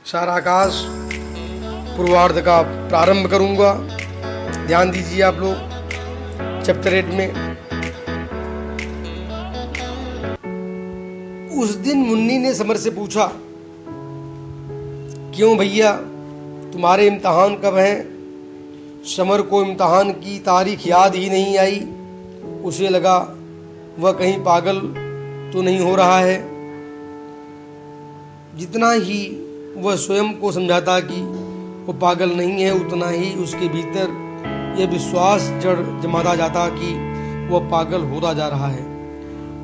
सारा आकाश पूर्वार्ध का प्रारंभ करूंगा। ध्यान दीजिए आप लोग चैप्टर 8 में। उस दिन मुन्नी ने समर से पूछा, क्यों भैया तुम्हारे इम्तिहान कब हैं? समर को इम्तिहान की तारीख याद ही नहीं आई। उसे लगा वह कहीं पागल तो नहीं हो रहा है। जितना ही वह स्वयं को समझाता कि वो पागल नहीं है, उतना ही उसके भीतर यह विश्वास जड़ जमाता जाता कि वह पागल होता जा रहा है।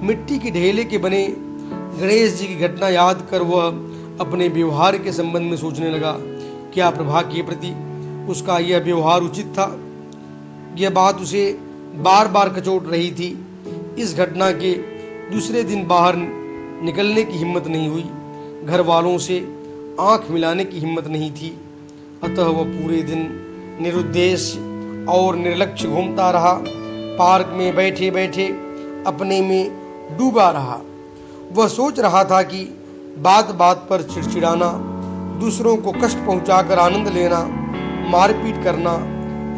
मिट्टी के ढेले के बने गणेश जी की घटना याद कर वह अपने व्यवहार के संबंध में सोचने लगा। क्या प्रभा के प्रति उसका यह व्यवहार उचित था? यह बात उसे बार बार कचोट रही थी। इस घटना के दूसरे दिन बाहर निकलने की हिम्मत नहीं हुई। घर वालों से आंख मिलाने की हिम्मत नहीं थी। अतः वह पूरे दिन निरुद्देश्य और निर्लक्ष्य घूमता रहा। पार्क में बैठे बैठे अपने में डूबा रहा। वह सोच रहा था कि बात बात पर चिड़चिड़ाना, दूसरों को कष्ट पहुंचाकर आनंद लेना, मारपीट करना,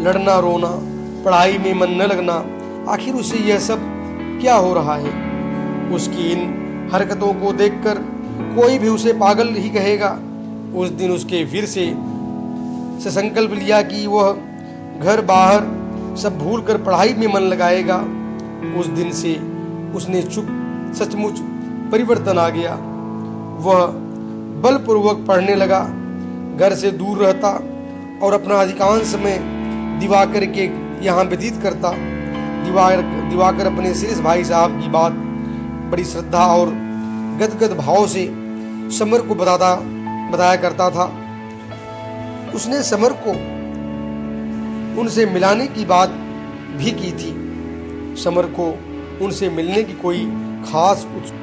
लड़ना, रोना, पढ़ाई में मन न लगना, आखिर उसे यह सब क्या हो रहा है? उसकी इन हरकतों को देखकर कोई भी उसे पागल ही कहेगा। उस दिन उसके फिर से संकल्प लिया कि वह घर बाहर सब भूल कर पढ़ाई में मन लगाएगा। उस दिन से उसने सचमुच परिवर्तन आ गया। वह बलपूर्वक पढ़ने लगा, घर से दूर रहता और अपना अधिकांश समय दिवाकर के यहाँ व्यतीत करता। दिवाकर अपने श्रेष्ठ भाई साहब की बात बड़ी श्रद्धा और गदगद भाव से समर को बताया करता था। उसने समर को उनसे मिलाने की बात भी की थी। समर को उनसे मिलने की कोई खास उत्सुकता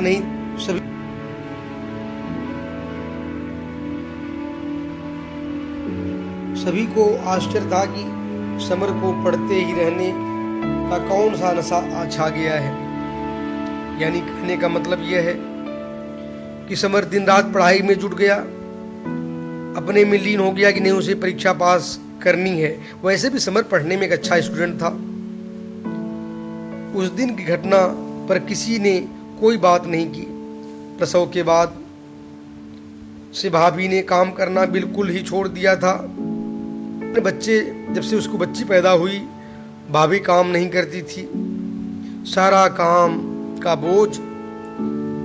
नहीं। सभी को आश्चर्य था कि समर को पढ़ते ही रहने का कौन सा नशा छा गया है। यानी कहने का मतलब यह है कि समर दिन रात पढ़ाई में जुट गया, अपने में लीन हो गया कि नहीं उसे परीक्षा पास करनी है। वैसे भी समर पढ़ने में एक अच्छा स्टूडेंट था। उस दिन की घटना पर किसी ने कोई बात नहीं की। प्रसव के बाद से भाभी ने काम करना बिल्कुल ही छोड़ दिया था। जब से उसको बच्ची पैदा हुई, भाभी काम नहीं करती थी। सारा काम का बोझ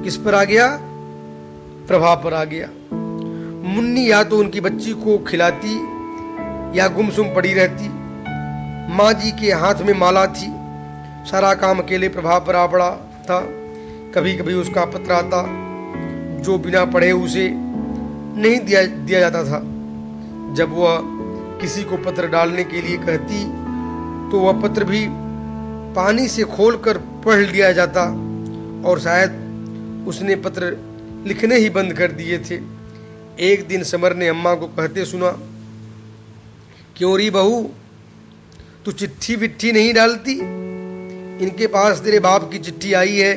किस पर आ गया? प्रभा पर आ गया। मुन्नी या तो उनकी बच्ची को खिलाती या गुमसुम पड़ी रहती। माँ जी के हाथ में माला थी। सारा काम अकेले प्रभा पर आ पड़ा था। कभी कभी उसका पत्र आता जो बिना पढ़े उसे नहीं दिया जाता था। जब वह किसी को पत्र डालने के लिए कहती तो वह पत्र भी पानी से खोलकर पढ़ लिया जाता और शायद उसने पत्र लिखने ही बंद कर दिए थे। एक दिन समर ने अम्मा को कहते सुना, क्यों री बहू, तू चिट्ठी विट्ठी नहीं डालती? इनके पास तेरे बाप की चिट्ठी आई है,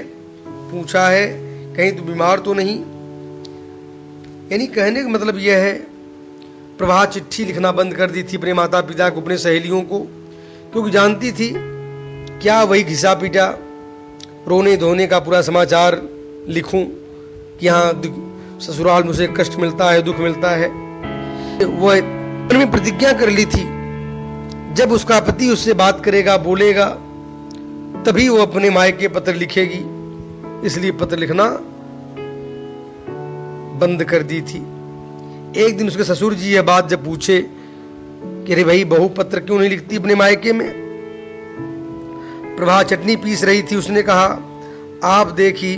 पूछा है कहीं तू बीमार तो नहीं। यानी कहने का मतलब यह है, प्रभा चिट्ठी लिखना बंद कर दी थी अपने माता पिता को, अपने सहेलियों को, क्योंकि जानती थी क्या वही घिसा पीटा रोने धोने का पूरा समाचार लिखूं कि यहाँ ससुराल में उसे कष्ट मिलता है, दुख मिलता है। वह मन में प्रतिज्ञा कर ली थी, जब उसका पति उससे बात करेगा, बोलेगा, तभी वो अपने मायके पत्र लिखेगी। इसलिए पत्र लिखना बंद कर दी थी। एक दिन उसके ससुर जी यह बात जब पूछे कि अरे भाई बहू पत्र क्यों नहीं लिखती अपने मायके में? प्रभा चटनी पीस रही थी। उसने कहा, आप देखी,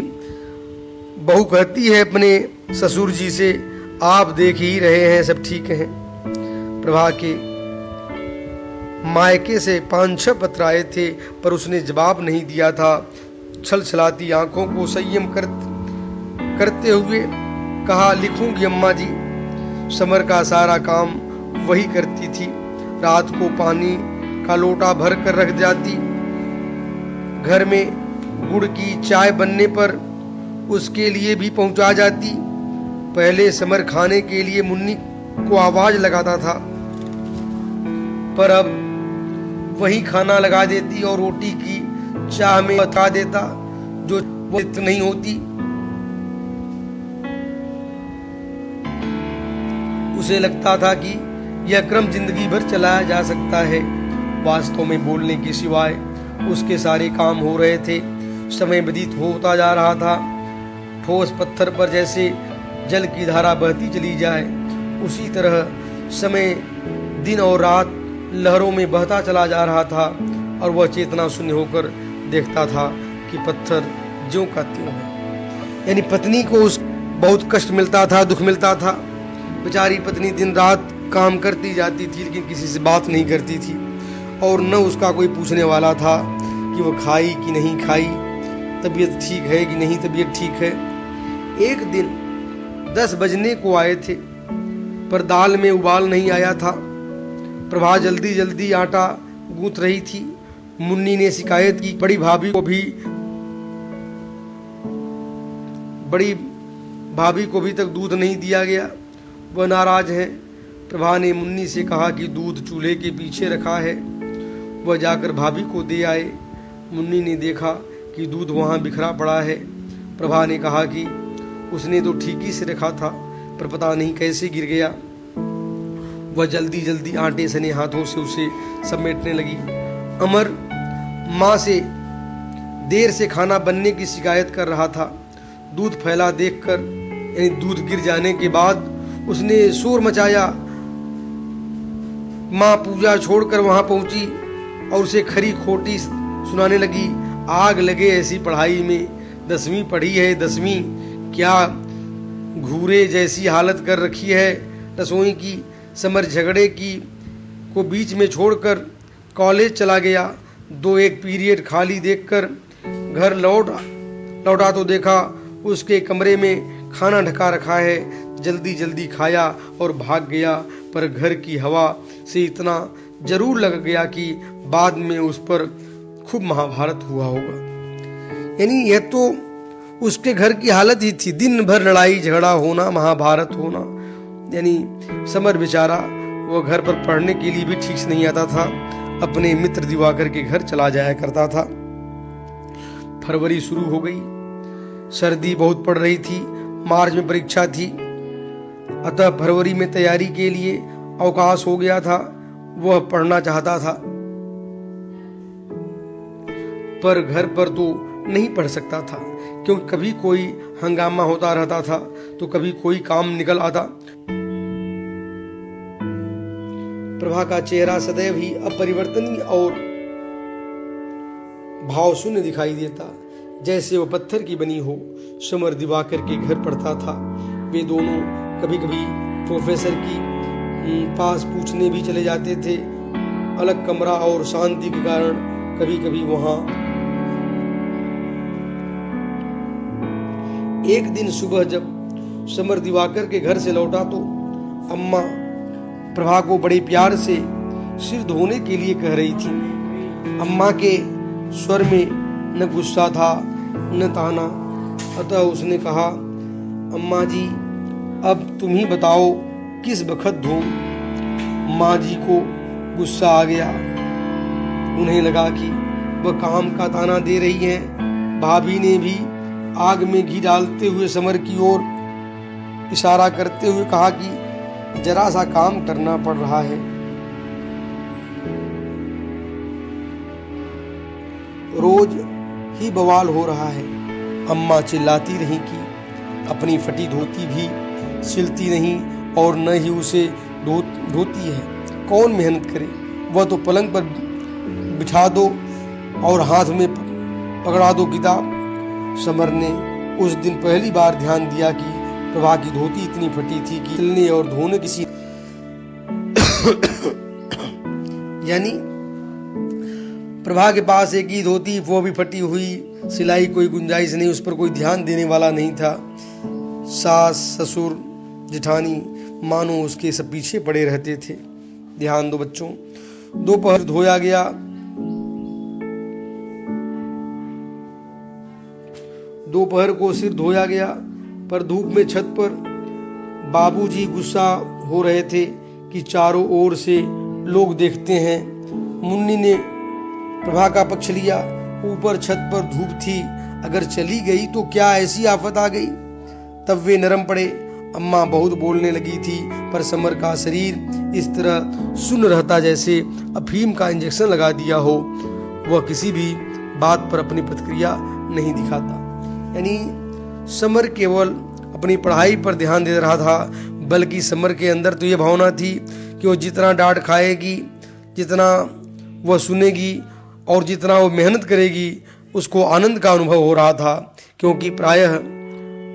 बहू कहती है अपने ससुर जी से, आप देख ही रहे हैं सब ठीक है। प्रभा के मायके से 5-6 पत्र आए थे, पर उसने जवाब नहीं दिया था। छलछलाती आंखों को संयम करते हुए कहा, लिखूंगी अम्मा जी। समर का सारा काम वही करती थी। रात को पानी का लोटा भर कर रख जाती। घर में गुड़ की चाय बनने पर उसके लिए भी पहुंचा जाती। पहले समर खाने के लिए मुन्नी को आवाज लगाता था, पर अब वही खाना लगा देती और रोटी की चाह में बता देता जो चित नहीं होती। उसे लगता था कि यह क्रम जिंदगी भर चलाया जा सकता है। वास्तव में बोलने के सिवाय उसके सारे काम हो रहे थे। समय व्यतीत होता जा रहा था। ठोस पत्थर पर जैसे जल की धारा बहती चली जाए, उसी तरह समय दिन और रात लहरों में बहता चला जा रहा था और वह चेतना शून्य होकर देखता था कि पत्थर ज्यों का त्यों है। यानी पत्नी को उस बहुत कष्ट मिलता था, दुख मिलता था। बेचारी पत्नी दिन रात काम करती जाती थी, लेकिन किसी से बात नहीं करती थी और न उसका कोई पूछने वाला था कि वो खाई कि नहीं खाई, तबीयत ठीक है कि नहीं तबीयत ठीक है। एक दिन 10 बजने को आए थे, पर दाल में उबाल नहीं आया था। प्रभा जल्दी जल्दी आटा गूंथ रही थी। मुन्नी ने शिकायत की, बड़ी भाभी को भी तक दूध नहीं दिया गया, वह नाराज है। प्रभा ने मुन्नी से कहा कि दूध चूल्हे के पीछे रखा है, वह जाकर भाभी को दे आए। मुन्नी ने देखा कि दूध वहां बिखरा पड़ा है। प्रभा ने कहा कि उसने तो ठीक ही से रखा था, पर पता नहीं कैसे गिर गया। वह जल्दी जल्दी आटे सने हाथों से उसे समेटने लगी। अमर माँ से देर से खाना बनने की शिकायत कर रहा था। दूध फैला देखकर, यानी दूध गिर जाने के बाद उसने शोर मचाया। माँ पूजा छोड़कर वहां पहुंची और उसे खरी खोटी सुनाने लगी। आग लगे ऐसी पढ़ाई में, 10वीं पढ़ी है 10वीं, क्या घूरे जैसी हालत कर रखी है रसोई की। समर झगड़े की को बीच में छोड़कर कॉलेज चला गया। 2-1 पीरियड खाली देखकर घर लौटा तो देखा उसके कमरे में खाना ढका रखा है। जल्दी जल्दी खाया और भाग गया, पर घर की हवा से इतना जरूर लग गया कि बाद में उस पर खूब महाभारत हुआ होगा। यानी यह तो उसके घर की हालत ही थी, दिन भर लड़ाई झगड़ा होना, महाभारत होना। यानी समर बेचारा वो घर पर पढ़ने के लिए भी ठीक से नहीं आता था, अपने मित्र दिवाकर के घर चला जाया करता था। फरवरी शुरू हो गई, सर्दी बहुत पड़ रही थी, मार्च में परीक्षा थी, अतः फरवरी में तैयारी के लिए अवकाश हो गया था। वह पढ़ना चाहता था, पर घर पर तो नहीं पढ़ सकता था, क्योंकि कभी कोई हंगामा होता रहता था तो कभी कोई काम निकल आता। प्रभा का चेहरा सदैव ही अपरिवर्तनीय और भाव शून्य दिखाई देता, जैसे वो पत्थर की बनी हो। समर दिवाकर के घर पढ़ता था। वे दोनों कभी कभी प्रोफेसर की पास पूछने भी चले जाते थे। अलग कमरा और शांति के कारण कभी कभी वहां। एक दिन सुबह जब समर दिवाकर के घर से लौटा तो अम्मा प्रभा को बड़े प्यार से सिर धोने के लिए कह रही थी। अम्मा के स्वर में न गुस्सा था न ताना, अतः उसने कहा, अम्मा जी अब तुम ही बताओ किस बखत धो। माँ जी को गुस्सा आ गया। उन्हें लगा कि वह काम का ताना दे रही हैं। भाभी ने भी आग में घी डालते हुए समर की ओर इशारा करते हुए कहा कि जरा सा काम करना पड़ रहा है। रोज ही बवाल हो रहा है। अम्मा चिल्लाती रही कि अपनी फटी धोती भी सिलती नहीं और न ही उसे धोती है। कौन मेहनत करे, वह तो पलंग पर बिठा दो और हाथ में पकड़ा दो किताब। समर ने उस दिन पहली बार ध्यान दिया कि प्रभा की धोती इतनी फटी थी कि सिलने और धोने किसी यानी प्रभा के पास एक ही धोती, वो भी फटी हुई, सिलाई कोई गुंजाइश नहीं, उस पर कोई ध्यान देने वाला नहीं था। सास ससुर जेठानी मानो उसके सब पीछे पड़े रहते थे। ध्यान दो बच्चों। दोपहर धोया गया। दोपहर को सिर धोया गया, पर धूप में छत पर बाबूजी गुस्सा हो रहे थे कि चारों ओर से लोग देखते हैं। मुन्नी ने प्रभा का पक्ष लिया। ऊपर छत पर धूप थी, अगर चली गई तो क्या ऐसी आफत आ गई। तब वे नरम पड़े। अम्मा बहुत बोलने लगी थी, पर समर का शरीर इस तरह सुन्न रहता जैसे अफीम का इंजेक्शन लगा दिया हो। वह किसी भी बात पर अपनी प्रतिक्रिया नहीं दिखाता। यानी समर केवल अपनी पढ़ाई पर ध्यान दे रहा था, बल्कि समर के अंदर तो ये भावना थी कि वो जितना डांट खाएगी, जितना वह सुनेगी और जितना वो मेहनत करेगी, उसको आनंद का अनुभव हो रहा था, क्योंकि प्रायः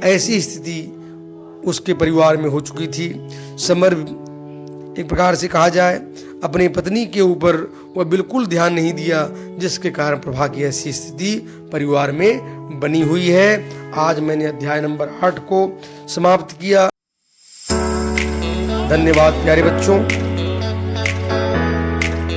ऐसी स्थिति उसके परिवार में हो चुकी थी। समर एक प्रकार से कहा जाए अपनी पत्नी के ऊपर वह बिल्कुल ध्यान नहीं दिया, जिसके कारण प्रभा की ऐसी स्थिति परिवार में बनी हुई है। आज मैंने अध्याय नंबर 8 को समाप्त किया। धन्यवाद प्यारे बच्चों।